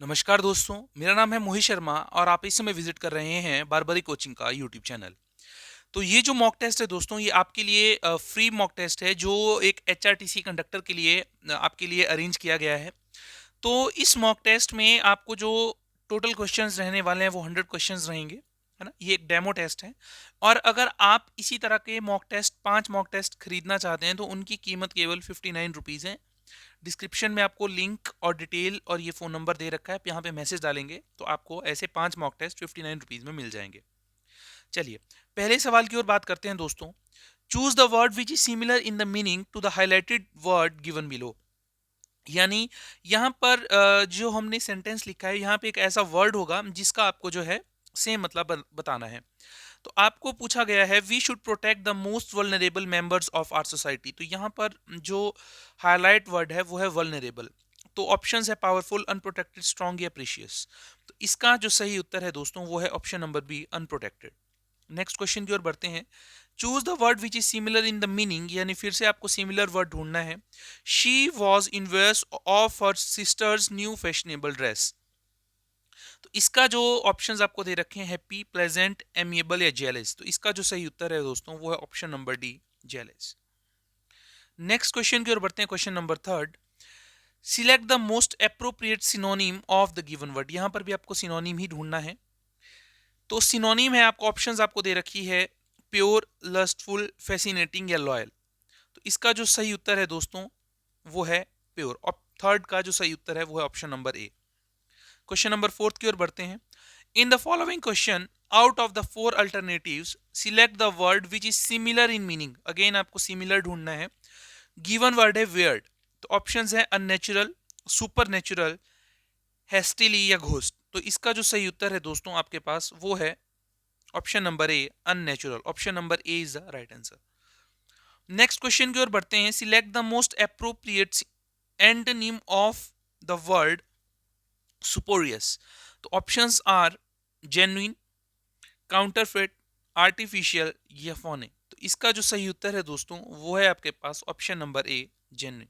नमस्कार दोस्तों, मेरा नाम है मोहित शर्मा और आप इस समय विजिट कर रहे हैं बारबरी कोचिंग का यूट्यूब चैनल। तो ये जो मॉक टेस्ट है दोस्तों, ये आपके लिए फ्री मॉक टेस्ट है जो एक एचआरटीसी कंडक्टर के लिए आपके लिए अरेंज किया गया है। तो इस मॉक टेस्ट में आपको जो टोटल क्वेश्चंस रहने वाले हैं वो 100 क्वेश्चंस रहेंगे, है ना? ये एक डेमो टेस्ट है। और अगर आप इसी तरह के मॉक टेस्ट 5 मॉक टेस्ट खरीदना चाहते हैं तो उनकी कीमत केवल 59 रुपीज़ है। डिस्क्रिप्शन में आपको लिंक और डिटेल और ये फ़ोन नंबर दे रखा है। आप यहाँ पे मैसेज डालेंगे तो आपको ऐसे 5 मॉक टेस्ट 59 रुपीज़ में मिल जाएंगे। चलिए, पहले सवाल की ओर बात करते हैं दोस्तों। Choose the word which is similar in the meaning to the highlighted word given below. यानी यहाँ पर जो हमने सेंटेंस लिखा है, यहाँ पे एक ऐसा वर्ड होगा जिसका आपको जो है सेम मतलब बताना है। तो आपको पूछा गया है we should protect the most vulnerable members of our society. तो यहाँ पर जो हाईलाइट वर्ड है वो है वल्नरेबल। तो ऑप्शंस है पावरफुल, अनप्रोटेक्टेड, स्ट्रॉन्ग या प्रीशियस। तो इसका जो सही उत्तर है दोस्तों वो है option number B, unprotected. Next question की ओर बढ़ते हैं। Choose the word which is similar in the meaning, यानी फिर से आपको सिमिलर वर्ड ढूंढना है। She was envious of her sisters new fashionable dress. तो इसका जो ऑप्शंस आपको दे रखे हैं हैप्पी, प्लेजेंट, एमिएबल या जेलस। तो इसका जो सही उत्तर है दोस्तों वो है option number D, jealous. Next question की ओर बढ़ते हैं, question number third. Select the most appropriate synonym of the given word. यहां पर भी आपको सिनोनिम ही ढूंढना है। तो सिनोनिम है, आपको ऑप्शंस आपको दे रखी है प्योर, लस्टफुल, फैसिनेटिंग या लॉयल। तो इसका जो सही उत्तर है दोस्तों वो है प्योर। और थर्ड का जो सही उत्तर है वो है ऑप्शन नंबर ए। क्वेश्चन नंबर फोर्थ की ओर बढ़ते हैं। In the following question, out of the 4 alternatives select the word which is similar in meaning. Again आपको सिमिलर ढूंढना है। गिवन वर्ड है वियर्ड। तो ऑप्शंस है अननेचुरल, सुपर नेचुरल, हेस्टिली या घोस्ट। तो इसका जो सही उत्तर है दोस्तों आपके पास वो है option number A, unnatural. Option number A is the right answer. Next question की ओर बढ़ते हैं। Select the most appropriate antonym of the word spurious. तो options are genuine, counterfeit, artificial या फोने। तो इसका जो सही उत्तर है दोस्तों वो है आपके पास option number A, genuine.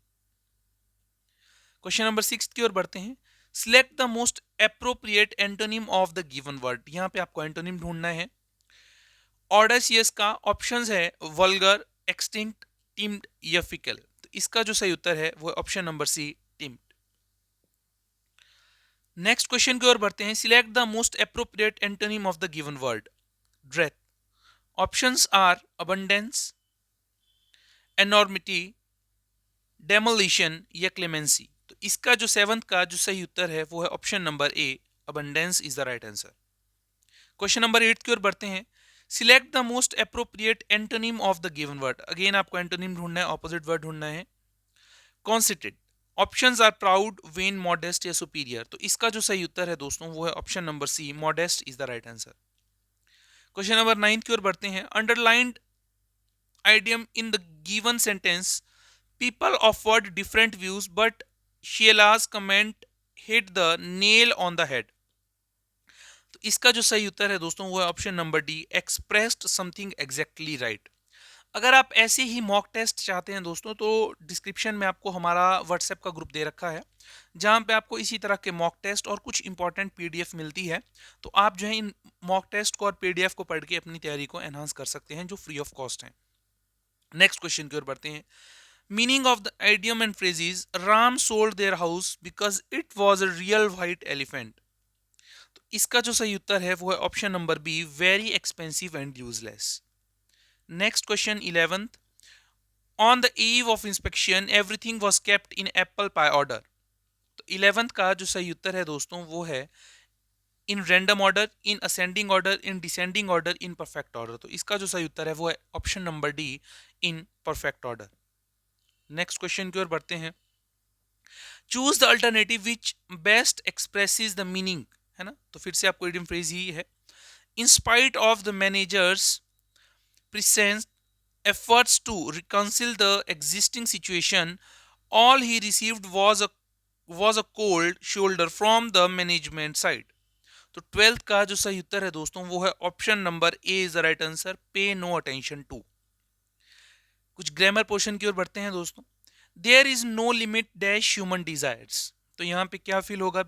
Question number 6 की ओर बढ़ते हैं। Select the most appropriate antonym of the given word. यहाँ पे आपको एंटोनिम ढूंढना है। ऑडेसियस का ऑप्शंस है वल्गर, एक्सटिंक्ट, टिम्ड या फिकल। तो इसका जो सही उत्तर है वो option number C, timid. Next question की ओर बढ़ते हैं। Select the most appropriate antonym of the given word dearth. Options are abundance, enormity, demolition या क्लेमेंसी। तो इसका जो सेवंथ का जो सही उत्तर है वो है option number A, abundance is the right answer. Question number 8 की ओर बढ़ते हैं। Select the most appropriate antonym of the given word. Again आपको एंटोनिम ढूंढना है, ऑपोजिट वर्ड ढूंढना है। Conceited. Options are proud, vain, modest या सुपीरियर। तो इसका जो सही उत्तर है दोस्तों वो है option number C, modest is the right answer. Question number 9 की ओर बढ़ते हैं। Underlined idiom in the given sentence, people offered different views but Sheila's comment hit the nail on the head। तो इसका जो सही उत्तर है दोस्तों वो है option number D, expressed something exactly right. अगर आप ऐसे ही मॉक टेस्ट चाहते हैं दोस्तों तो डिस्क्रिप्शन में आपको हमारा व्हाट्सएप का ग्रुप दे रखा है जहां पे आपको इसी तरह के मॉक टेस्ट और कुछ इंपॉर्टेंट पीडीएफ मिलती है। तो आप जो है इन मॉक टेस्ट को और पीडीएफ को पढ़ के अपनी तैयारी को एनहांस कर सकते हैं जो फ्री ऑफ कॉस्ट है। नेक्स्ट क्वेश्चन की ओर बढ़ते हैं। Meaning of the idiom and phrase is Ram sold their house because it was a real white elephant। तो इसका जो सही उत्तर है वो है option number B, very expensive and useless. Next question 11th। On the eve of inspection everything was kept in apple pie order. तो 11th का जो सही उत्तर है दोस्तों वो है in random order, in ascending order, in descending order, in perfect order. तो इसका जो सही उत्तर है वो है option number D, in perfect order. Next question की ओर बढ़ते हैं। Choose the alternative which best expresses the meaning, है ना? तो फिर से आपको इडियम फ्रेज ही है। In spite of the managers present efforts to reconcile the existing situation, all he received was a cold shoulder from the management side। तो 12th का जो सही उत्तर है दोस्तों वो है option number A is the right answer, pay no attention to. कुछ ग्रामर पोर्शन की ओर बढ़ते हैं दोस्तों। There is no limit dash human desires. तो यहाँ पे क्या फील होगा?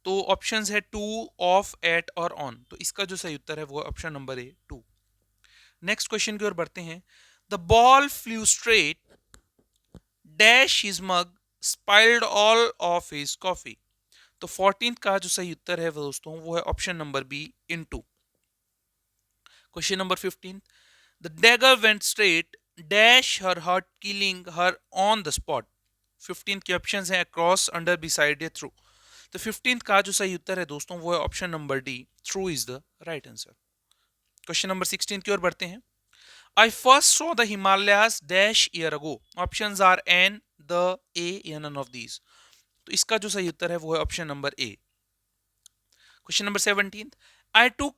तो ऑप्शंस है टू, ऑफ, एट और ऑन। तो इसका जो सही उत्तर है वो option number A, to. Next question की ओर बढ़ते हैं। The ball flew straight dash his mug spoiled all of his coffee. तो 14th का जो सही उत्तर है वो दोस्तों वो है option number B, into. Question number 15, the dagger went straight dash her heart killing her on the spot. 15th के ऑप्शंस हैं अक्रॉस, अंडर, बिसाइड या थ्रू। तो 15th का जो सही उत्तर है दोस्तों वो है option number D, through is the right answer. Question number 16 की ओर बढ़ते हैं। I first saw the Himalayas dash year ago. Options are N, the, A या none of these. तो इसका जो सही उत्तर है वो है option number A. Question number 17, I took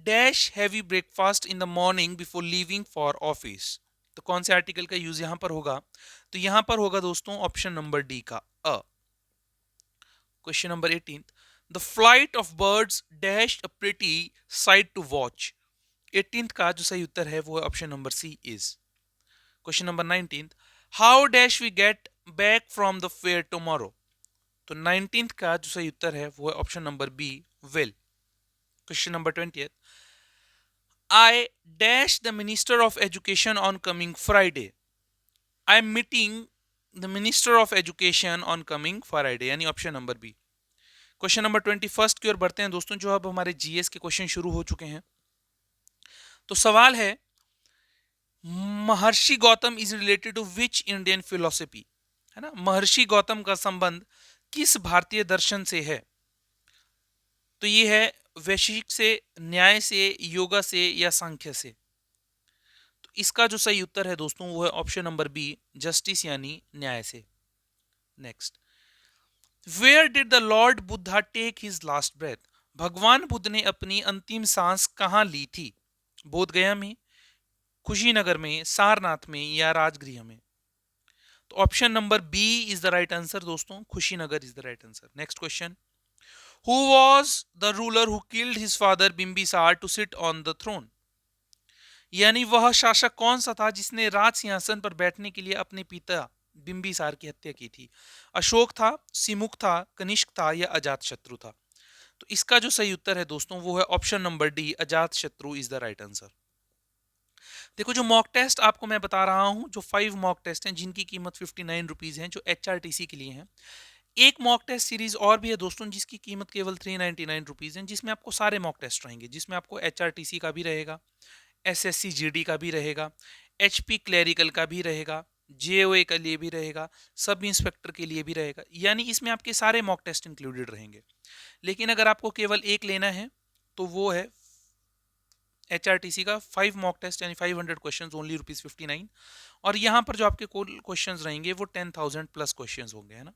dash heavy breakfast in the morning before leaving for office. तो कौन से आर्टिकल का यूज यहां पर होगा? तो यहां पर होगा दोस्तों ऑप्शन नंबर डी का, a. Question number 18, the flight of birds dash a pretty sight to watch. 18th का जो सही उत्तर है वो है option number C, is. Question number 19, how dash we get back from the fair tomorrow. तो 19th का जो सही उत्तर है वो है option number B, will. Question number 20, I dash the minister of education on coming Friday. I am meeting the minister of education on coming Friday, यानी option number B. Question number 21 की ओर बढ़ते हैं दोस्तों, जो अब हमारे जीएस के क्वेश्चन शुरू हो चुके हैं। तो सवाल है, Maharshi Gautam is related to which Indian philosophy. है ना, महर्षि गौतम का संबंध किस भारतीय दर्शन से है? तो ये है वैशेषिक से, न्याय से, योगा से या सांख्य से। तो इसका जो सही उत्तर है दोस्तों वो है ऑप्शन नंबर बी, जस्टिस यानी न्याय से। Next, where did the lord Buddha take his last breath. भगवान बुद्ध ने अपनी अंतिम सांस कहां ली थी? बोध गया में, कुशीनगर में, सारनाथ में या राजगृह में। तो option number B is the right answer दोस्तों, Kushinagar is the right answer. Next question, who was the ruler who killed his father Bimbisara to sit on the throne. यानी वह शासक कौन सा था जिसने राज सिंहासन पर बैठने के लिए अपने पिता बिंबिसार की हत्या की थी? अशोक था, सिमुख था, कनिष्क था या अजातशत्रु था? तो इसका जो सही उत्तर है दोस्तों वो है option number D, Ajatashatru is the right answer. देखो, जो मॉक टेस्ट आपको मैं बता रहा हूं, जो 5 मॉक टेस्ट हैं जिनकी कीमत 59 रुपीज है, जो एचआरटीसी के लिए हैं। एक मॉक टेस्ट सीरीज और भी है दोस्तों जिसकी कीमत केवल 399 रुपीज है, जिसमें आपको सारे मॉक टेस्ट रहेंगे, जिसमें आपको एचआरटीसी का भी रहेगा, एसएससी जीडी का भी रहेगा, एचपी क्लैरिकल का भी रहेगा, जेओए के लिए भी रहेगा, सब इंस्पेक्टर के लिए भी रहेगा। यानी इसमें आपके सारे मॉक टेस्ट इंक्लूडेड रहेंगे। लेकिन अगर आपको केवल एक लेना है तो वो है एचआरटीसी का 5 मॉक टेस्ट, यानी 500 क्वेश्चंस, ओनली ₹59। और यहाँ पर जो आपके क्वेश्चंस रहेंगे वो 10,000 प्लस क्वेश्चंस होंगे, है ना,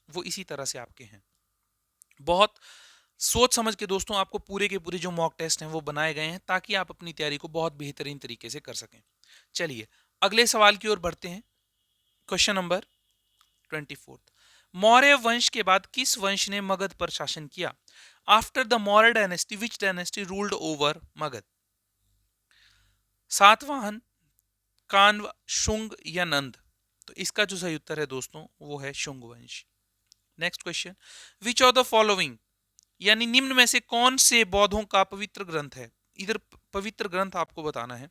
वो इसी तरह से आपके हैं। बहुत सोच समझ के दोस्तों आपको पूरे के पूरे जो मॉक टेस्ट हैं वो बनाए गए हैं, ताकि आप अपनी तैयारी को बहुत बेहतरीन तरीके से कर सकें। चलिए अगले सवाल की ओर बढ़ते हैं। क्वेश्चन नंबर 24, मौर्य वंश के बाद किस वंश ने मगध पर शासन किया? After the Maurya dynasty which dynasty ruled over Magadha? Satavahana, Kanva, Shunga या नंद? तो इसका जो सही उत्तर है दोस्तों वो है शुंग वंश। Next question, which of the following, यानी निम्न में से कौन से बौद्धों का पवित्र ग्रंथ है? इधर पवित्र ग्रंथ आपको बताना है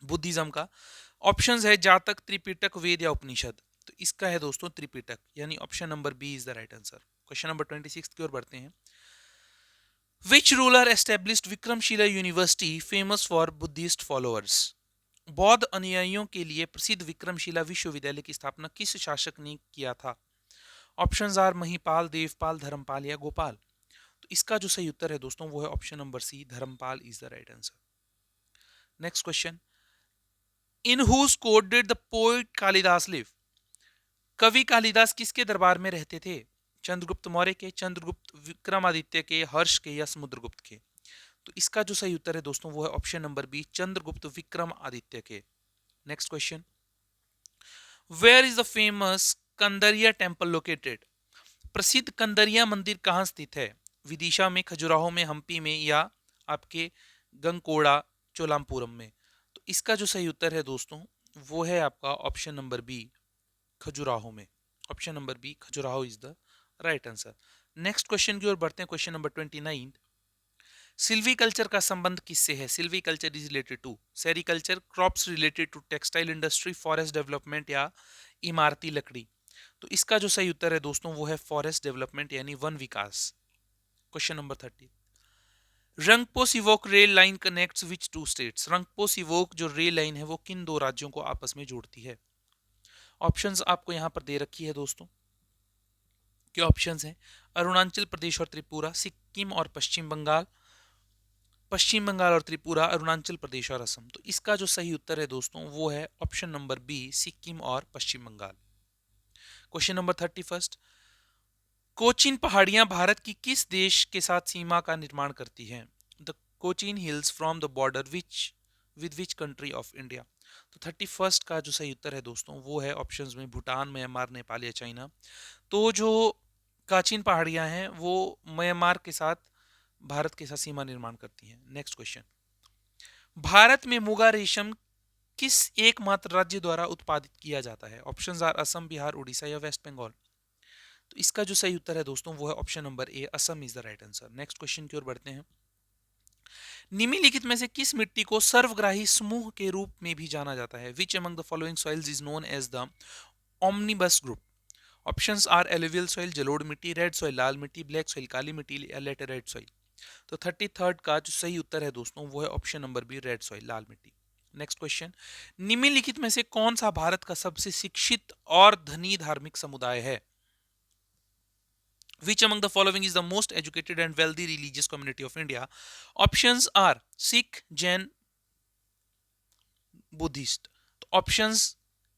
बुद्धिज्म का। ऑप्शंस है जातक, त्रिपिटक, वेद या उपनिषद। तो इसका है दोस्तों त्रिपिटक, यानी option number B is the right answer. Question number 26 की ओर बढ़ते हैं। Which ruler established Vikramshila university famous for Buddhist followers. बौद्ध अनुयायियों के लिए प्रसिद्ध विक्रमशिला विश्वविद्यालय की स्थापना किस शासक ने किया था? ऑप्शंस आर महिपाल, देवपाल, धर्मपाल या गोपाल। तो इसका जो सही उत्तर है दोस्तों वो है option number C, Dharmapal is the right answer. Next question, in whose court did the poet Kalidas live. कवि कालिदास किसके दरबार में रहते थे? चंद्रगुप्त मौर्य के, चंद्रगुप्त विक्रमादित्य के, हर्ष के या समुद्रगुप्त के? तो इसका जो सही उत्तर है दोस्तों वो है option number B, Chandragupta Vikramaditya के। Next question, where is the famous Kandariya temple located. प्रसिद्ध कंदरिया मंदिर कहाँ स्थित है? विदिशा में, खजुराहो में, हम्पी में या आपके गंगकोड़ा चोलामपुरम में? तो इसका जो सही उत्तर है दोस्तों वो है आपका ऑप्शन नंबर बी, खजुराहो में। Option number B, Khajuraho is the right answer. Next question की ओर बढ़ते हैं, क्वेश्चन नंबर 29। सिल्वीकल्चर का संबंध किससे है? Silviculture is related to sericulture, crops related to textile industry, forest development या इमारती लकड़ी। तो इसका जो सही उत्तर है दोस्तों वो है फॉरेस्ट डेवलपमेंट यानी वन विकास। Question number 30। Rangpo Sevoke rail line connects which two states? Rangpo Sevoke जो रेल लाइन है वो किन दो राज्यों को आपस में जोड़ती है? ऑप्शंस आपको यहां पर दे रखी है दोस्तों। क्या ऑप्शंस हैं? अरुणाचल प्रदेश और त्रिपुरा, सिक्किम और पश्चिम बंगाल, पश्चिम बंगाल और त्रिपुरा, अरुणाचल प्रदेश और असम। तो इसका जो सही उत्तर है दोस्तों वो है ऑप्शन नंबर बी, सिक्किम और पश्चिम बंगाल। Question number 31। कोचिन पहाड़ियां भारत की किस देश के साथ सीमा का निर्माण करती हैं? The Cochin hills from the border which with which country of India? तो 31 का जो सही उत्तर है दोस्तों वो है ऑप्शंस में भूटान, म्यांमार, नेपाल या चाइना। तो जो काचिन पहाड़ियां हैं वो म्यांमार के साथ, भारत के साथ सीमा निर्माण करती हैं। Next question. भारत में मुगा रेशम किस एकमात्र राज्य द्वारा उत्पादित किया जाता है? ऑप्शंस आर असम, बिहार, उड़ीसा या वेस्ट बंगाल। तो इसका जो सही उत्तर है दोस्तों वो है option number A, Assam is the right answer. Next question की ओर बढ़ते हैं। निम्नलिखित में से किस मिट्टी को सर्वग्राही समूह के रूप में भी जाना जाता है? Which among the following soils is known as the omnibus group? Options are alluvial soil, जलोढ़ मिट्टी, रेड सॉइल, लाल मिट्टी, ब्लैक सॉइल, काली मिट्टी या लेटेराइट सॉइल। तो 33 का जो सही उत्तर है दोस्तों वो है option number B, red soil, लाल मिट्टी। Next question. निम्नलिखित में से कौन सा भारत का सबसे शिक्षित और धनी धार्मिक समुदाय है? Which among the following is the most educated and wealthy religious community of India? Options are Sikh, Jain, Buddhist. तो ऑप्शंस,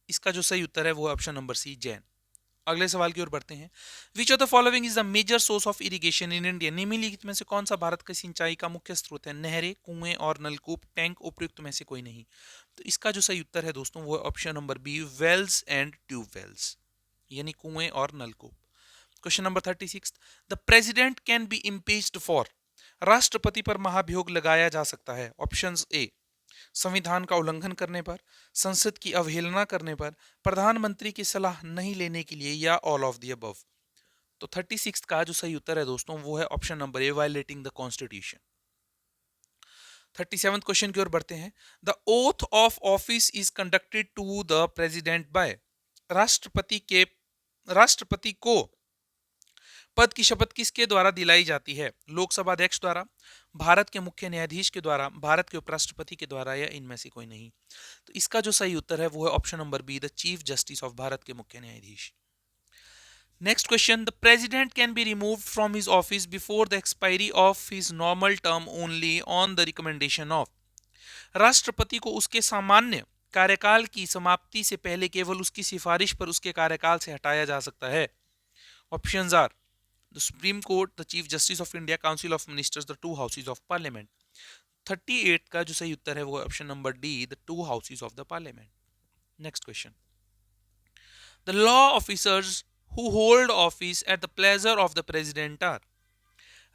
इसका जो सही उत्तर है वो है ऑप्शन नंबर सी, जैन। अगले सवाल की ओर बढ़ते हैं। Which of the following is the major source of irrigation in India? निम्नलिखित में से कौन सा भारत की सिंचाई का मुख्य स्रोत है? नहरें, कुएं और नलकूप, टैंक, उपयुक्त में से कोई नहीं। तो इसका जो सही उत्तर है दोस्तों वो है option number B, wells and tubewells, यानी कुएं और नलकूप। Question number 36। The president can be impeached for? राष्ट्रपति पर महाभियोग लगाया जा सकता है। ऑप्शंस ए, संविधान का उल्लंघन करने पर, संसद की अवहेलना करने पर, प्रधानमंत्री की सलाह नहीं लेने के लिए या ऑल ऑफ द अबव। तो 36 का जो सही उत्तर है दोस्तों वो है option number A, violating the constitution. 37 question की ओर बढ़ते हैं। The oath of office is conducted to the president by? राष्ट्रपति को पद की शपथ किसके द्वारा दिलाई जाती है? लोकसभा अध्यक्ष द्वारा, भारत के मुख्य न्यायाधीश के द्वारा, भारत के उपराष्ट्रपति के द्वारा या इनमें से कोई नहीं। तो इसका जो सही उत्तर है वो है option number B, the chief justice of Bharat के मुख्य न्यायाधीश। Next question. The president can be removed from his office before the expiry of his normal term only on the recommendation of? राष्ट्रपति को उसके सामान्य कार्यकाल की समाप्ति से पहले केवल उसकी सिफारिश पर उसके कार्यकाल से हटाया जा सकता है। Options are the Supreme Court, the Chief Justice of India, Council of Ministers, the two houses of Parliament। 38 का जो सही उत्तर है वो है option number D, the two houses of the Parliament। Next question। The law officers who hold office at the pleasure of the president are?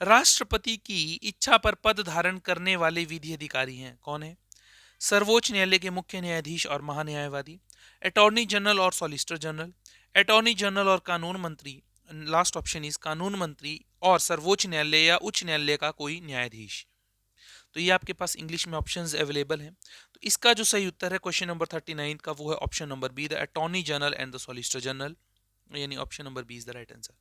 राष्ट्रपति की इच्छा पर पद धारण करने वाले विधि अधिकारी हैं, कौन है? सर्वोच्च न्यायालय के मुख्य न्यायाधीश और महान्यायवादी, अटॉर्नी जनरल और सॉलिसिटर जनरल, अटॉर्नी जनरल और कानून मंत्री, लास्ट ऑप्शन इज कानून मंत्री और सर्वोच्च न्यायालय या उच्च न्यायालय का कोई न्यायाधीश। तो ये आपके पास इंग्लिश में ऑप्शंस अवेलेबल हैं। तो इसका जो सही उत्तर है क्वेश्चन नंबर 39 का वो है option number B, the attorney general and the solicitor general, यानी option number B is the right answer.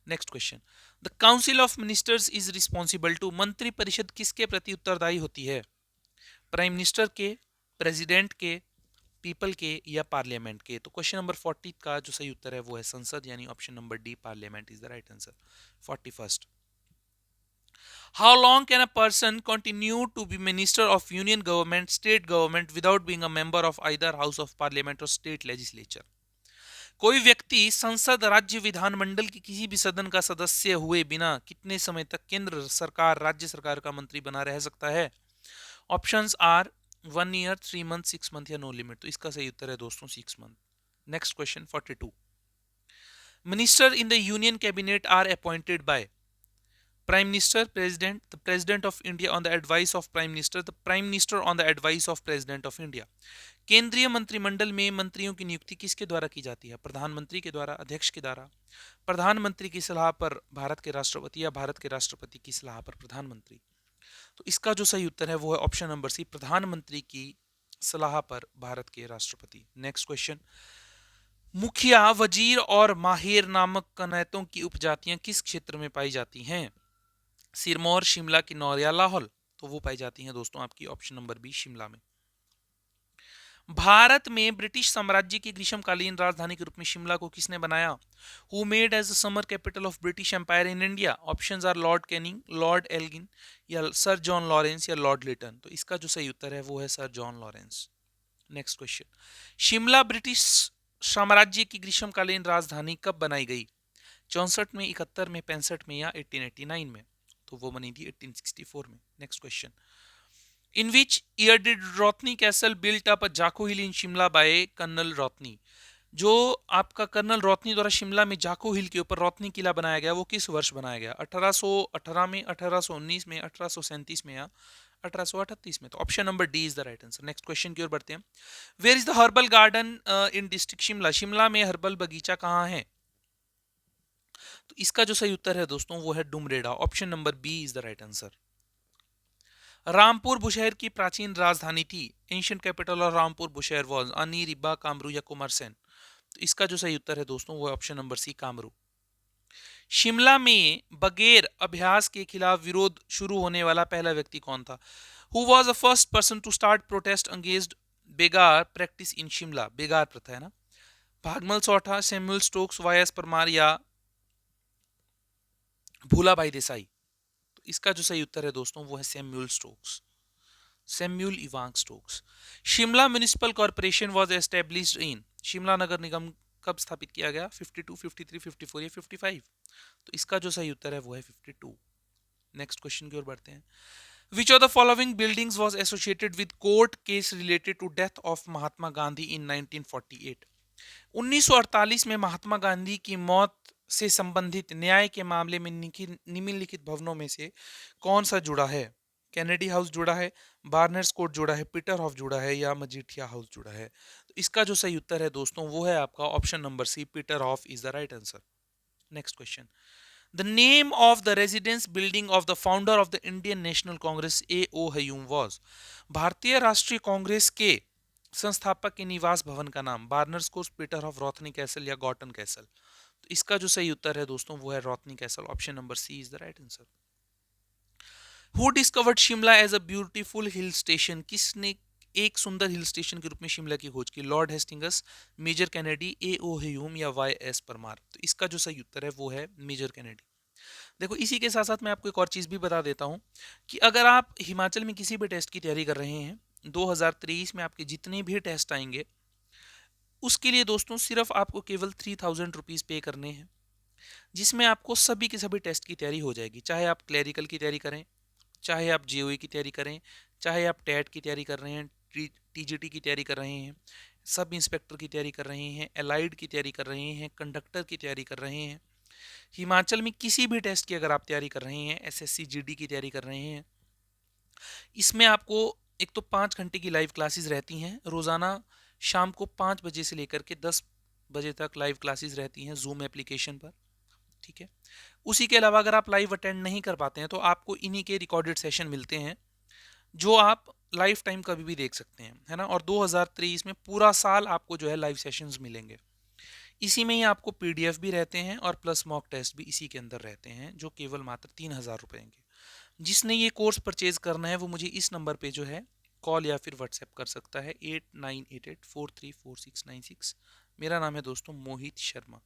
Next question. The council of ministers is responsible to? मंत्री परिषद किसके प्रति उत्तरदायी होती है? प्राइम मिनिस्टर के, प्रेसिडेंट के, पीपल के या पार्लियामेंट के? तो क्वेश्चन नंबर 40 का जो सही उत्तर है वो है संसद, यानी option number D, parliament is the right answer. 41। How long can a person continue to be minister of union government, state government without being a member of either house of parliament और state legislature? कोई व्यक्ति संसद, राज्य विधानमंडल की किसी भी सदन का सदस्य हुए बिना कितने समय तक केंद्र सरकार, राज्य सरकार का मंत्री बना रह सकता है? Options are 1 year, 3 month, 6 month या नो लिमिट। तो इसका सही उत्तर है दोस्तों 6 month. Next question 42। Minister in the union cabinet are appointed by? Prime Minister, President, the President of India on the advice of Prime Minister, the Prime Minister on the advice of President of India. केंद्रीय मंत्रिमंडल में मंत्रियों की नियुक्ति किसके द्वारा की जाती है? प्रधानमंत्री के द्वारा, अध्यक्ष के द्वारा, प्रधानमंत्री की सलाह पर भारत के राष्ट्रपति, या भारत के राष्ट्रपति की सलाह पर प्रधानमंत्री? तो इसका जो सही उत्तर है वो है ऑप्शन नंबर सी, प्रधानमंत्री की सलाह पर भारत के राष्ट्रपति। नेक्स्ट क्वेश्चन, मुखिया, वजीर और माहिर नामक कनैतों की उपजातियां किस क्षेत्र में पाई जाती हैं? सिरमौर, शिमला, किन्नौर या लाहौल? तो वो पाई जाती हैं दोस्तों आपकी ऑप्शन नंबर बी, शिमला में। भारत में ब्रिटिश साम्राज्य की ग्रीष्मकालीन राजधानी के रूप में शिमला को किसने बनाया? Who made as the summer capital of British empire in India? Options are lord Canning, lord Elgin, या सर जॉन लॉरेंस, या लॉर्ड लिटन? तो इसका जो सही उत्तर है वो है sir John Lawrence. Next question, Shimla British साम्राज्य की ग्रीष्मकालीन राजधानी कब बनाई गई? 64 में, 71 में, 65 में, या 1889 में? तो वो बनी थी 1864 में। Next question, in which year did Rothney castle built up Jakhoo hill in Shimla by colonel Rothney? जो आपका कर्नल रोथनी द्वारा शिमला में जाखो हिल के ऊपर रोथनी किला बनाया गया वो किस वर्ष बनाया गया? 1818 में, 1819 में, 1837 में, या 1838 में? तो option number D is the right answer. Next question की ओर बढ़ते हैं। Where is the herbal garden in district Shimla? Shimla में हर्बल बगीचा कहाँ है? तो इसका जो सही उत्तर है दोस्तों वो है Dumreda. Option number B is the right answer. Rampur Bushahr की प्राचीन राजधानी थी। Ancient capital of Rampur Bushahr was Ani, Ribba, Kamru या कुमारसेन? तो इसका जो सही उत्तर है दोस्तों वो है option number C, Kamru. Shimla में बगैर अभ्यास के खिलाफ विरोध शुरू होने वाला पहला व्यक्ति कौन था? Who was the first person to start protest against बेगार प्रैक्टिस इन शिमला? बेगार प्रथा है ना। Bhagmal Sotha, Samuel Stokes, YS. Parmar, या भूलाभाई देसाई? तो इसका जो सही उत्तर है दोस्तों वो है Samuel Stokes, Samuel Evans Stokes. Shimla municipal corporation was established in? Shimla नगर निगम कब स्थापित किया गया? 52, 53, 54 या 55? तो इसका जो सही उत्तर है वो है 52। नेक्स्ट क्वेश्चन की ओर बढ़ते हैं। Which of the following buildings was associated with court case related to death of Mahatma Gandhi in 1948? 1948 में महात्मा गांधी की मौत से संबंधित न्याय के मामले में निम्नलिखित भवनों में से कौन सा जुड़ा है? कैनेडी हाउस जुड़ा है, बार्नर्स कोर्ट जुड़ा है, पीटर हाउस जुड़ा है, या मजीठिया हाउस जुड़ा है? तो इसका जो सही उत्तर है दोस्तों वो है आपका option number C, Peter house is the right answer. Next question, the name of the residence building of the founder of the Indian National Congress AO. Hume was? Bharatiya Rashtriya Congress के संस्थापक के निवास भवन का नाम Barnes court, Peterhoff, Rothney castle, या Gorton castle? तो इसका जो सही उत्तर है दोस्तों वो है Rothney castle. Option number C is the right answer. Who discovered Shimla as a beautiful hill station? किसने एक सुंदर हिल स्टेशन के रूप में शिमला की खोज की? Lord Hastings, major Kennedy, A O. Hume, या वाई.एस. परमार? तो इसका जो सही उत्तर है वो है मेजर कैनेडी। देखो इसी के साथ साथ मैं आपको एक और चीज भी बता देता हूं कि अगर आप हिमाचल में किसी भी टेस्ट की तैयारी कर रहे हैं, 2023 में आपके जितने भी टेस्ट आएंगे उसके लिए दोस्तों सिर्फ आपको केवल 3000 रुपीज पे करने हैं, जिसमें आपको सभी के सभी टेस्ट की तैयारी हो जाएगी। चाहे आप क्लैरिकल की तैयारी करें, चाहे आप जेओई की तैयारी करें, चाहे आप टेट की तैयारी कर रहे हैं, टीजीटी की तैयारी कर रहे हैं, सब इंस्पेक्टर की तैयारी कर रहे हैं, एलाइड की तैयारी कर रहे हैं, कंडक्टर की तैयारी कर रहे हैं, हिमाचल में किसी भी टेस्ट की अगर आप तैयारी कर रहे हैं, एसएससी जीडी की तैयारी कर रहे हैं, इसमें आपको एक तो 5 घंटे की लाइव क्लासेस रहती हैं रोजाना, शाम को 5 बजे से लेकर के 10 बजे तक लाइव क्लासेस रहती हैं जूम एप्लीकेशन पर। ठीक है, उसी के अलावा अगर आप लाइव अटेंड नहीं कर पाते हैं तो आपको इन्हीं के रिकॉर्डेड सेशन मिलते हैं जो आप लाइफ टाइम कभी भी देख सकते हैं, है ना। और 2023 में पूरा साल आपको जो है लाइव सेशंस मिलेंगे। इसी में ही आपको पीडीएफ भी रहते हैं और प्लस मॉक टेस्ट भी इसी के अंदर रहते हैं, जो केवल मात्र 3000 रुपए के। जिसने ये कोर्स परचेज करना है वो मुझे इस नंबर पे जो है कॉल या फिर व्हाट्सएप कर सकता है 8988434696। मेरा नाम है दोस्तों मोहित शर्मा।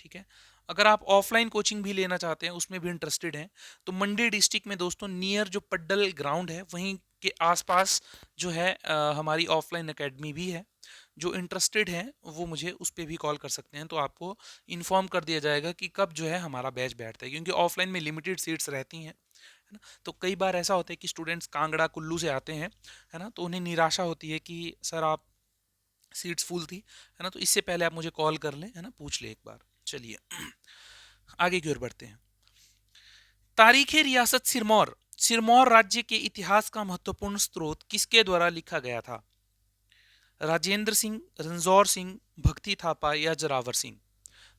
ठीक है, अगर आप ऑफलाइन कोचिंग भी लेना चाहते हैं, उसमें भी इंटरेस्टेड हैं, तो मंडी डिस्ट्रिक्ट में दोस्तों नियर जो पड्डल ग्राउंड है वहीं के आसपास जो है हमारी ऑफलाइन एकेडमी भी है। जो इंटरेस्टेड हैं वो मुझे उस पर भी कॉल कर सकते हैं, तो आपको इन्फॉर्म कर दिया जाएगा कि कब जो है हमारा बैच बैठता है, क्योंकि ऑफलाइन में लिमिटेड सीट्स रहती हैं, है ना। तो कई बार ऐसा होता है कि स्टूडेंट्स कांगड़ा कुल्लू से आते हैं, है ना, तो उन्हें निराशा होती है कि सर आप सीट्स फुल थी, है ना। तो इससे पहले आप मुझे कॉल कर लें, है ना, पूछ लें एक बार। चलिए आगे की ओर बढ़ते हैं। तारीख़े रियासत सिरमौर, सिरमौर राज्य के इतिहास का महत्वपूर्ण स्रोत किसके द्वारा लिखा गया था? राजेंद्र सिंह, रंजौर सिंह, भक्ति थापा या जरावर सिंह?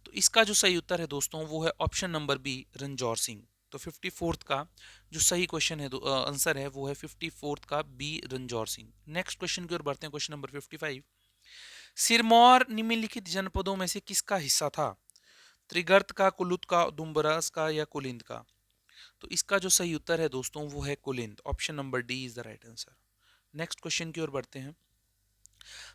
तो इसका जो सही उत्तर है दोस्तों वो है ऑप्शन नंबर बी, रंजौर सिंह। तो 54th का जो सही क्वेश्चन है आंसर है वो है 54th का बी, रंजौर सिंह। नेक्स्ट क्वेश्चन की ओर बढ़ते हैं, क्वेश्चन नंबर 55। सिरमौर निम्नलिखित जनपदों में से किसका हिस्सा था? त्रिगर्त का, कुलुत का, दुम्बरास का या कुलिंद का? तो इसका जो सही उत्तर है दोस्तों वो है Kulind. Option number D is the right answer. Next question की ओर बढ़ते हैं।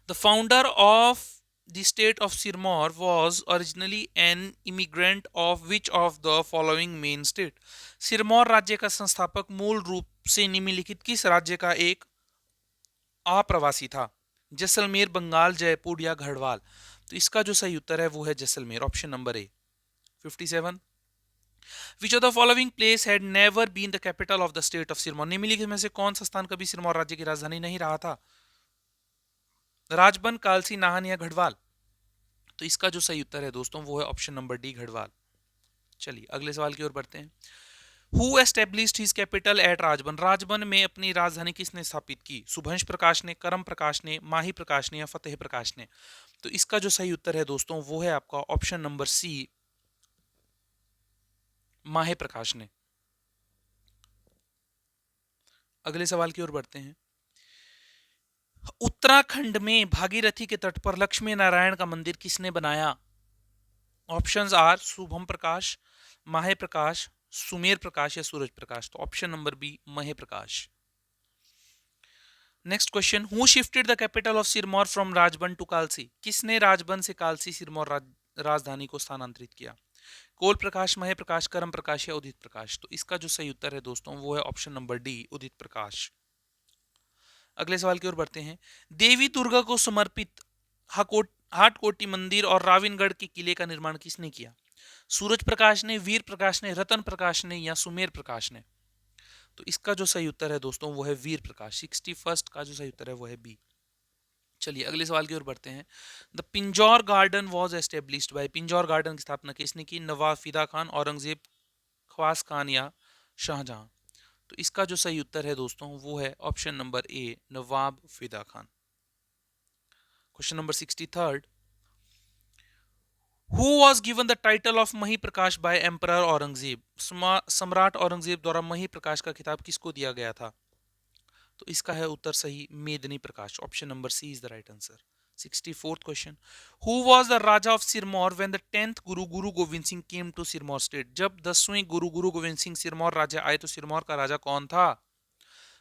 The founder of the state of Sirmaur was originally an immigrant of which of the following main state? Sirmaur राज्य का संस्थापक मूल रूप से निम्नलिखित किस राज्य का एक अप्रवासी था? जैसलमेर, बंगाल, जयपुर या गढ़वाल? तो इसका जो सही उत्तर है वो है Jaisalmer. Option number A. 57। Which of the following place had never been the capital of the state of Sirmaur? निम्नलिखित में से कौन सा स्थान कभी सिरमौर राज्य की राजधानी नहीं रहा था? राजबन, कालसी, नाहन या गढ़वाल? तो इसका जो सही उत्तर है दोस्तों वो है ऑप्शन नंबर डी, गढ़वाल। चलिए अगले सवाल की ओर बढ़ते हैं। Who established his capital at Rajban? Rajban में अपनी राजधानी किसने स्थापित की? सुभंश प्रकाश ने, करम प्रकाश ने, माही प्रकाश ने या फतेह प्रकाश ने? तो इसका जो सही उत्तर है दोस्तों वो है आपका ऑप्शन नंबर सी, माहे प्रकाश ने। अगले सवाल की ओर बढ़ते हैं। उत्तराखंड में भागीरथी के तट पर लक्ष्मी नारायण का मंदिर किसने बनाया? ऑप्शंस आर शुभम प्रकाश, माहे प्रकाश, सुमेर प्रकाश या सूरज प्रकाश? तो option number B, Mahe Prakash. Next question. Who shifted the capital of Sirmaur from Rajban to Kalsi? किसने राजबन से कालसी सिरमौर राजधानी को स्थानांतरित किया? कोल प्रकाश, महे प्रकाश, करम प्रकाश या उदित प्रकाश? तो इसका जो सही उत्तर है दोस्तों वो है ऑप्शन नंबर डी, उदित प्रकाश। अगले सवाल की ओर बढ़ते हैं। देवी दुर्गा को समर्पित हाटकोटी मंदिर और राविनगढ़ के किले का निर्माण किसने किया? सूरज प्रकाश ने, वीर प्रकाश ने, रतन प्रकाश ने या सुमेर प्रकाश ने? तो इसका जो सही उत्तर है दोस्तों वो है वीर प्रकाश। 61st का जो सही उत्तर है वो है बी। चलिए अगले सवाल की ओर बढ़ते हैं। The Pinjore garden was established by, Pinjore garden की स्थापना किसने की? नवाब फिदा खान, औरंगजेब, ख्वास खान या शाहजहां? तो इसका जो सही उत्तर है दोस्तों वो है ऑप्शन नंबर ए, नवाब फिदा Khan. Question number 63। Who was given the title of मही प्रकाश by Emperor औरंगजेब? सम्राट औरंगजेब द्वारा मही प्रकाश का खिताब किसको दिया गया था? तो इसका है उत्तर सही, Medini Prakash. Option number C is the right answer. 64th question. Who was the Raja of Sirmaur when the 10th Guru Guru Gobind Singh came to Sirmaur state? जब 10वें गुरु गुरु गोविंद सिंह सिरमौर राज्य आए तो सिरमौर का राजा कौन था?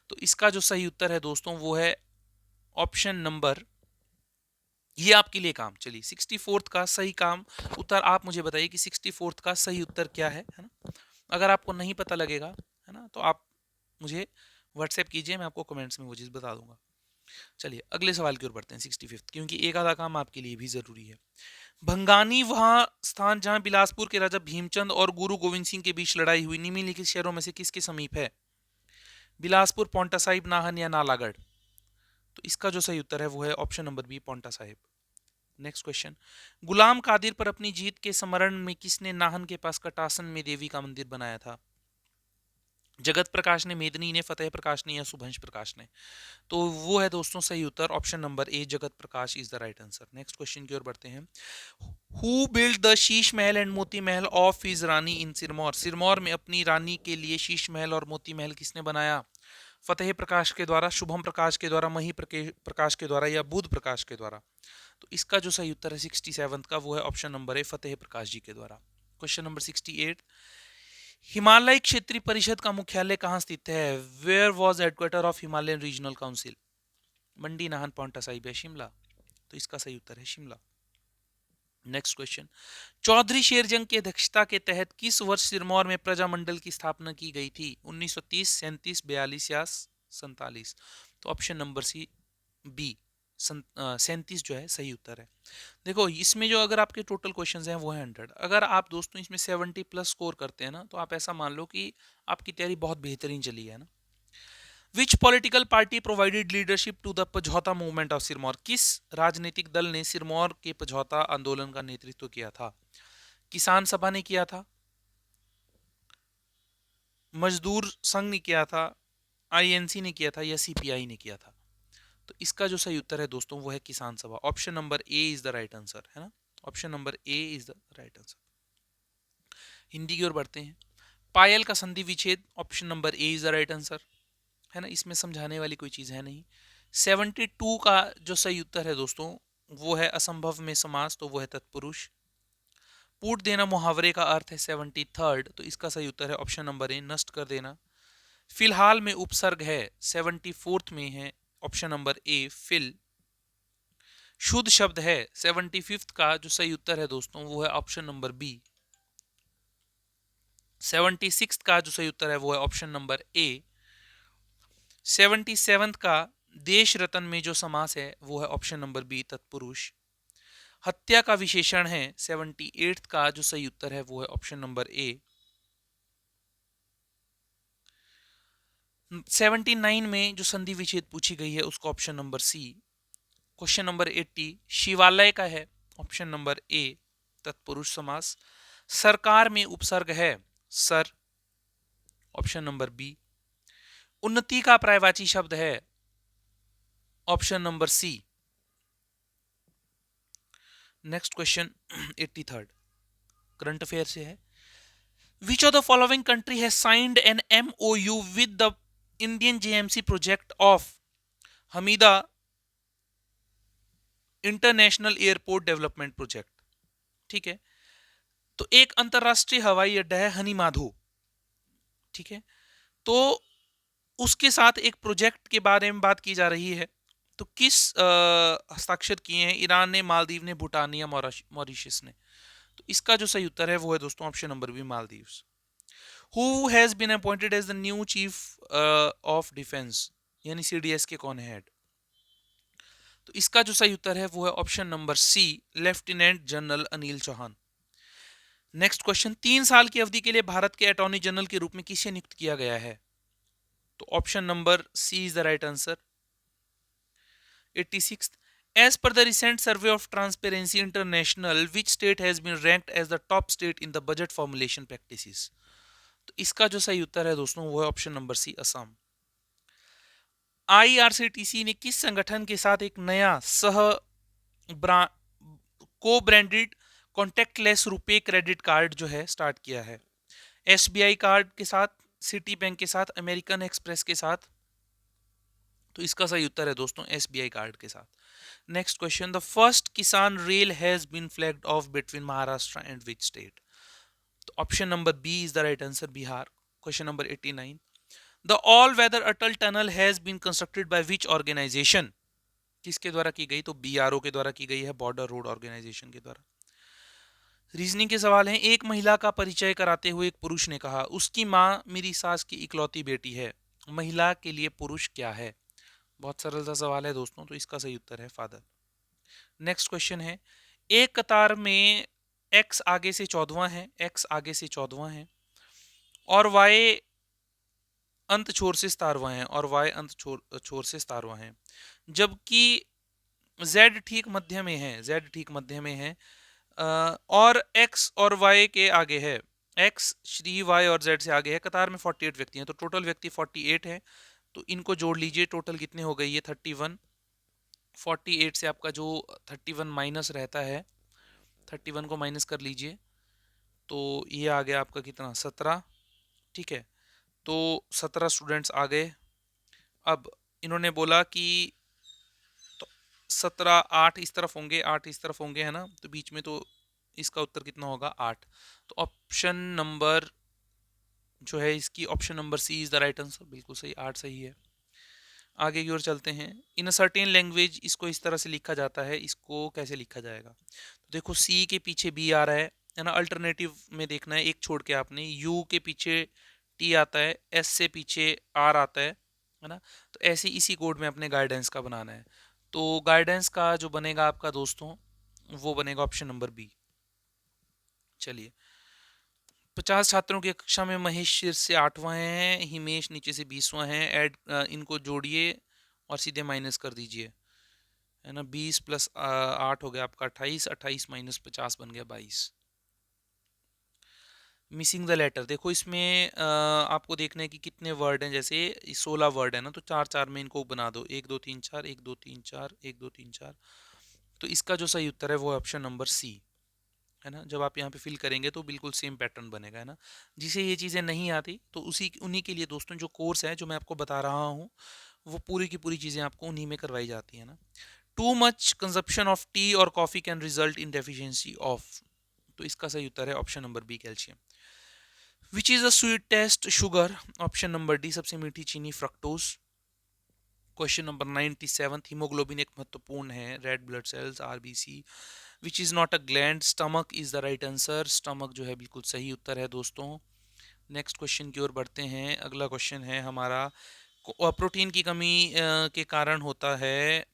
तो इसका जो सही उत्तर है दोस्तों वो है ऑप्शन नंबर, ये आपके लिए काम। चलिए 64th का सही काम उत्तर आप मुझे बताइए कि 64th का सही उत्तर क्या है ना? अगर आपको नहीं पता लगेगा है ना तो आप मुझे व्हाट्सएप कीजिए, मैं आपको कमेंट्स में वो चीज़ बता दूंगा। चलिए अगले सवाल की ओर बढ़ते हैं 65th, क्योंकि एक आधा काम आपके लिए भी जरूरी है। भंगानी वह स्थान जहां बिलासपुर के राजा भीमचंद और गुरु गोविंद सिंह के बीच लड़ाई हुई निम्नलिखित शहरों में से किसके समीप है? बिलासपुर, पौंटा साहिब, नाहन या नालागढ़? तो इसका जो सही उत्तर है वो है option number B, Paonta Sahib. Next question. Ghulam Qadir पर अपनी जीत के स्मरण में किसने नाहन के पास कटासन में देवी का मंदिर बनाया था? जगत प्रकाश ने, मेदिनी ने, फतेह प्रकाश ने या सुभंश प्रकाश ने? तो वो है दोस्तों सही उत्तर option number A, Jagat Prakash is the right answer. Next question की ओर बढ़ते हैं। Who build the Sheesh Mahal and Moti Mahal of his रानी इन सिरमौर? सिरमौर में अपनी रानी के लिए शीश महल और मोती महल किसने बनाया? फतेह प्रकाश के द्वारा, शुभम प्रकाश के द्वारा, मही प्रकाश के द्वारा या बुध प्रकाश के द्वारा? तो इसका जो सही उत्तर है 67th का वो है ऑप्शन नंबर ए, फतेह प्रकाश जी के द्वारा। Question number 68। हिमालय क्षेत्रीय परिषद का मुख्यालय कहाँ स्थित है? Where was headquarter of Himalayan regional council? Mandi, Nahan, Paonta Sahib या शिमला? तो इसका सही उत्तर है शिमला। Next question. चौधरी शेरजंग की अध्यक्षता के तहत किस वर्ष सिरमौर में प्रजामंडल की स्थापना की गई थी? 1930, 37, 42 या 47? तो ऑप्शन नंबर सी, बी, 37 जो है सही उत्तर है। देखो इसमें जो अगर आपके टोटल क्वेश्चंस हैं वो है 100। अगर आप दोस्तों इसमें 70 प्लस स्कोर करते हैं ना तो आप ऐसा मान लो कि आपकी तैयारी बहुत बेहतरीन चली है ना। Which political party provided leadership to the Pajhota movement of Sirmaur? किस राजनीतिक दल ने सिरमौर के पझौता आंदोलन का नेतृत्व किया था? किसान सभा ने किया था, मजदूर संघ ने किया था, आईएनसी ने किया था या सीपीआई ने किया था? तो इसका जो सही उत्तर है दोस्तों वो है किसान सभा। Option number A is the right answer, है ना। Option number A is the right answer. Hindi की ओर बढ़ते हैं। पायल का संधि विच्छेद, option number A is the right answer, है ना। इसमें समझाने वाली कोई चीज है नहीं। 72 का जो सही उत्तर है दोस्तों वो है असंभव में समास, तो वो है तत्पुरुष। पूट देना मुहावरे का अर्थ है 73rd, तो इसका सही उत्तर है ऑप्शन नंबर ए नष्ट कर देना। फिलहाल में उपसर्ग है 74th में है, ऑप्शन नंबर ए फिल। शुद्ध शब्द है 75th का जो सही उत्तर है दोस्तों वो है ऑप्शन नंबर बी। 76th का जो सही उत्तर है वो है ऑप्शन नंबर ए। 77th का देश रतन में जो समास है वो है ऑप्शन नंबर बी तत्पुरुष। हत्या का विशेषण है 78th का जो सही उत्तर है वो है ऑप्शन नंबर ए। 79 में जो संधि विच्छेद पूछी गई है उसका option number C. Question number 80 शिवालय का है, ऑप्शन नंबर ए तत्पुरुष समास। सरकार में उपसर्ग है सर, ऑप्शन नंबर बी। उन्नति का पर्यायवाची शब्द है option number C. Next question 83rd current affair से है। Which of the following country has signed an MOU with the Indian JMC project of Hanimaadhoo international airport development project? ठीक है, तो एक अंतरराष्ट्रीय हवाई अड्डा है हनी माधो, ठीक है। तो उसके साथ एक प्रोजेक्ट के बारे में बात की जा रही है। तो किस हस्ताक्षर किए हैं? ईरान ने, मालदीव ने, भूटान या मॉरिशस ने? तो इसका जो सही उत्तर है वो है दोस्तों option number B Maldives. Who has been appointed as the new chief of defence, यानी सीडीएस के कौन है हेड? तो इसका जो सही उत्तर है वो है option number C lieutenant general Anil Chauhan. Next question 3 साल की अवधि के लिए भारत के अटॉर्नी जनरल के रूप में किसे नियुक्त किया गया है? तो option number C is the right answer. 86 as per the recent survey of Transparency International, which state has been ranked as the top state in the budget formulation practices? तो इसका जो सही उत्तर है दोस्तों वो है option number C Assam. IRCTC ने किस संगठन के साथ एक नया सह co-branded contactless RuPay credit card जो है स्टार्ट किया है? एसबीआई कार्ड के साथ, सिटी बैंक के साथ, अमेरिकन एक्सप्रेस के साथ? तो इसका सही उत्तर है दोस्तों एसबीआई कार्ड के साथ। Next question the first Kisan rail has been flagged off between Maharashtra and which state? तो option number B is the right answer Bihar. Question number 89 the all weather Atal tunnel has been constructed by which organisation? किसके द्वारा की गई? तो BRO के द्वारा की गई है, बॉर्डर रोड ऑर्गेनाइजेशन के द्वारा। रीजनिंग के सवाल हैं। एक महिला का परिचय कराते हुए एक पुरुष ने कहा उसकी माँ मेरी सास की इकलौती बेटी है। महिला के लिए पुरुष क्या है? बहुत सरल सा सवाल है दोस्तों, तो इसका सही उत्तर है फादर। नेक्स्ट क्वेश्चन है एक कतार में x आगे से 14वां है, x आगे से 14वां है और y अंत छोर से 17वां है और y अंत छोर से 17वां है, जबकि z ठीक मध्य में है, z ठीक मध्य में है और x और y के आगे है, x श्री y और z से आगे है। कतार में 48 व्यक्ति हैं, तो टोटल व्यक्ति 48 है। तो इनको जोड़ लीजिए, टोटल कितने हो गए? ये 31। 48 से आपका जो 31 माइनस रहता है, 31 को माइनस कर लीजिए, तो ये आ गया आपका कितना? 17। ठीक है, तो 17 स्टूडेंट्स आ गए। अब इन्होंने बोला कि तो 17 8 इस तरफ होंगे, 8 इस तरफ होंगे, है ना, तो बीच में, तो इसका उत्तर कितना होगा? 8। तो ऑप्शन नंबर जो है इसकी option number C is the right answer, बिल्कुल सही, 8 सही है। आगे की ओर चलते हैं। इन अ सर्टेन लैंग्वेज, इसको इस तरह से लिखा जाता है, इसको कैसे लिखा जाएगा? तो देखो सी के पीछे बी आ रहा है ना, अल्टरनेटिव में देखना है, एक छोड़ के आपने। यू के पीछे टी आता है, एस से पीछे आर आता है ना। तो ऐसे इसी कोड में अपने गाइडेंस का बनाना है। तो गाइडेंस का जो बनेगा आपका दोस्तों वो बनेगा ऑप्शन नंबर बी। चलिए, 50 छात्रों की कक्षा में महेश शीर्ष से 8वां है, हिमेश नीचे से 20वां है। ऐड इनको जोड़िए और सीधे माइनस कर दीजिए, है ना। 20 प्लस 8 हो गया आपका 28, 28 माइनस 50 बन गया 22। मिसिंग द लेटर, देखो इसमें आपको देखना है कि कितने वर्ड हैं। जैसे 16 वर्ड है ना, तो चार चार में इनको बना दो, 1 2 3 4, 1 2 3 4, 1 2 3 4। तो इसका जो सही उत्तर है वो है ऑप्शन नंबर सी, है ना। जब आप यहाँ पे फिल करेंगे तो बिल्कुल सेम पैटर्न बनेगा, है ना। जिसे ये चीज़ें नहीं आती तो उसी उन्हीं के लिए दोस्तों जो कोर्स है जो मैं आपको बता रहा हूँ, वो पूरी की पूरी चीज़ें आपको उन्हीं में करवाई जाती है ना। Too much consumption of tea और coffee can result in deficiency of, तो इसका सही उत्तर है option number B, calcium. Which is a sweetest sugar, option number D, सबसे मीठी चीनी, फ्रक्टोज। क्वेश्चन नंबर 97, हीमोग्लोबिन एक महत्वपूर्ण है, red blood cells, RBC. Which is not a gland, stomach is the right answer, stomach जो है बिल्कुल सही उत्तर है दोस्तों। नेक्स्ट क्वेश्चन की ओर बढ़ते हैं। अगला क्वेश्चन है हमारा, प्रोटीन की कमी के कारण होता है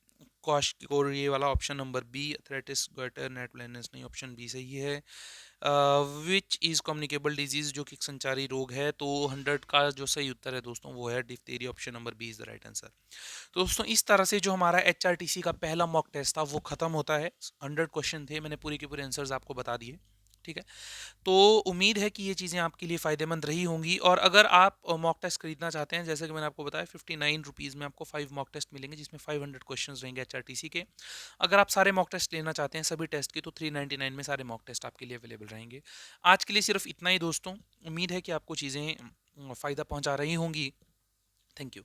और ये वाला ऑप्शन नंबर बी, अथलेटिस गोइटर नेट ब्लाइंडनेस, नहीं, ऑप्शन बी सही है। विच इज़ कम्युनिकेबल डिजीज, जो कि एक संचारी रोग है, तो 100 का जो सही उत्तर है दोस्तों वो है diphtheria, option number B is the right answer. तो दोस्तों इस तरह से जो हमारा HRTC का पहला मॉक टेस्ट था वो खत्म होता है। 100 क्वेश्चन थे, मैंने पूरे के पूरे आंसर्स आपको बता दिए, ठीक है। तो उम्मीद है कि ये चीज़ें आपके लिए फ़ायदेमंद रही होंगी। और अगर आप मॉक टेस्ट खरीदना चाहते हैं, जैसे कि मैंने आपको बताया, 59 रुपीज़ में आपको 5 मॉक टेस्ट मिलेंगे जिसमें 500 क्वेश्चन रहेंगे HRTC के। अगर आप सारे मॉक टेस्ट लेना चाहते हैं सभी टेस्ट के, तो 399 में सारे मॉक टेस्ट आपके लिए अवेलेबल रहेंगे। आज के लिए सिर्फ इतना ही दोस्तों। उम्मीद है कि आपको चीज़ें फ़ायदा पहुंचा रही होंगी। Thank you.